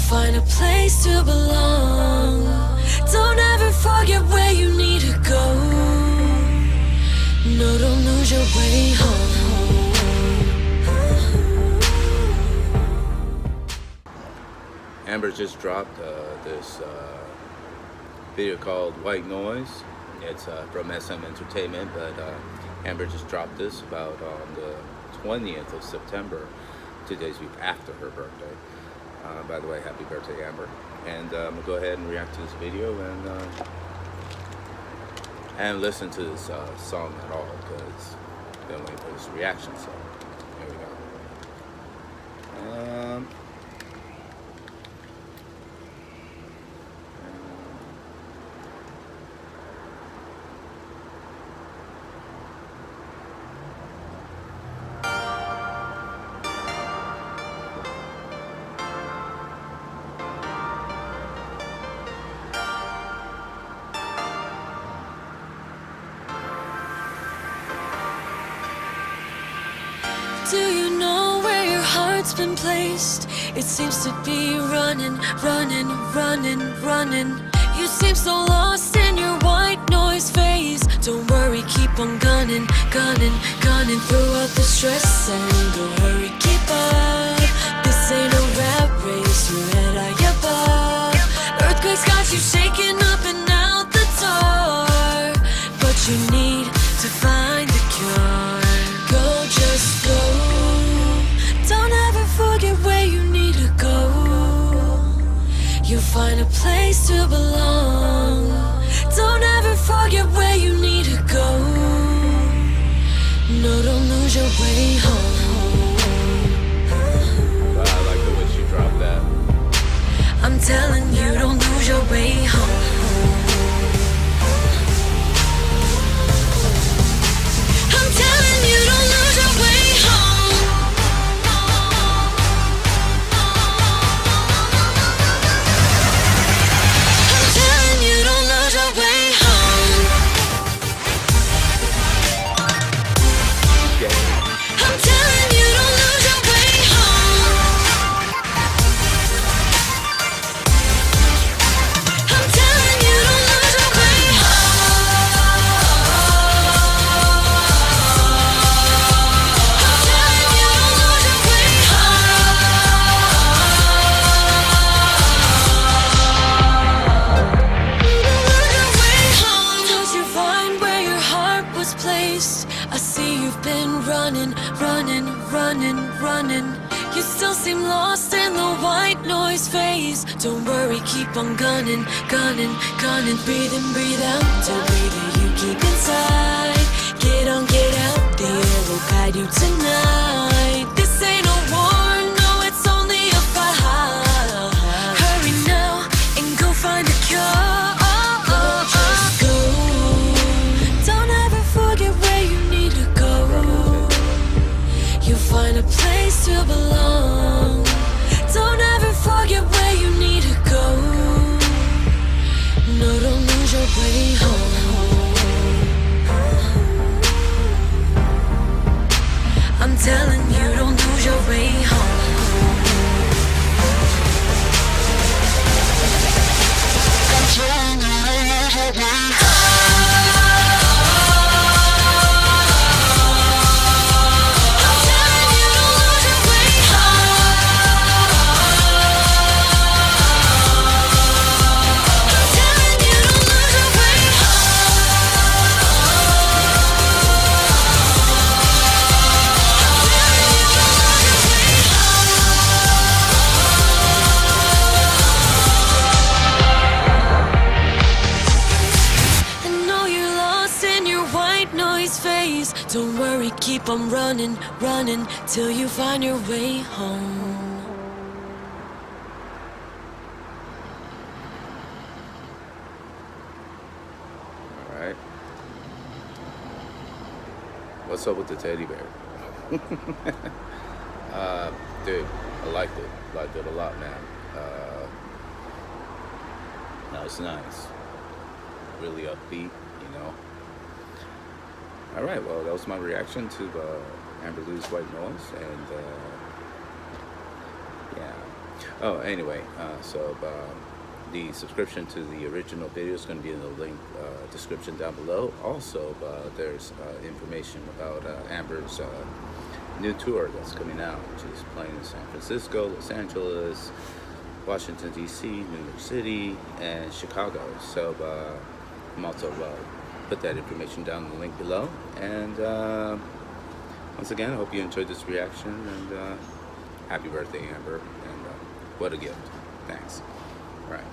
find a place to belong. Don't ever forget where you need to go. No, don't lose your way home. Amber just dropped this video called White Noise. It's from SM Entertainment, but Amber just dropped this about on the 20th of September, 2 days after her birthday. By the way, happy birthday, Amber. And I'm gonna go ahead and react to this video and listen to this song at all, because I'm waiting for this reaction song. Here we go. Do you know where your heart's been placed? It seems to be running, running, running, running. You seem so lost in your white noise phase. Don't worry, keep on gunning, gunning, gunning throughout the stress. And don't hurry, keep up. This ain't a rap race, your head high above. Earthquakes got you shaking up and out the door. But you need to find the cure. Go, just go. Don't ever forget where you need to go. You'll find a place to belong. Don't ever forget where you need to go. No, don't lose your way home. I like the way she dropped that. I'm telling you, don't lose your way home. I'm telling you, don't lose your way home. I'm telling you, don't lose your way home. I'm telling you, don't lose your way home. I'm telling you, don't lose your way I see you've been running, running, running, running. You still seem lost in the white noise phase. Don't worry, keep on gunning, gunning, gunning. Breathe in, breathe out. Don't breathe it, you keep inside. Get on, get out. The air will guide you tonight. This ain't a war, no, it's only a fight. Hurry now and go find a cure. Find a place to belong. Don't ever forget where you need to go. No, don't lose your way home. I'm telling you, don't lose your way home. I'm telling you, don't lose your way home. Don't worry, keep on running, running till you find your way home. Alright. What's up with the teddy bear? Dude, I liked it. Liked it a lot, man. That was nice. Really upbeat, you know. Alright, well, that was my reaction to Amber Lou's White Noise, and yeah. Oh, anyway, the subscription to the original video is going to be in the link description down below. Also, there's information about Amber's new tour that's coming out. She's playing in San Francisco, Los Angeles, Washington, D.C., New York City, and Chicago. So I'm also put that information down in the link below. And once again, I hope you enjoyed this reaction, and happy birthday, Amber, and what a gift. Thanks. All right.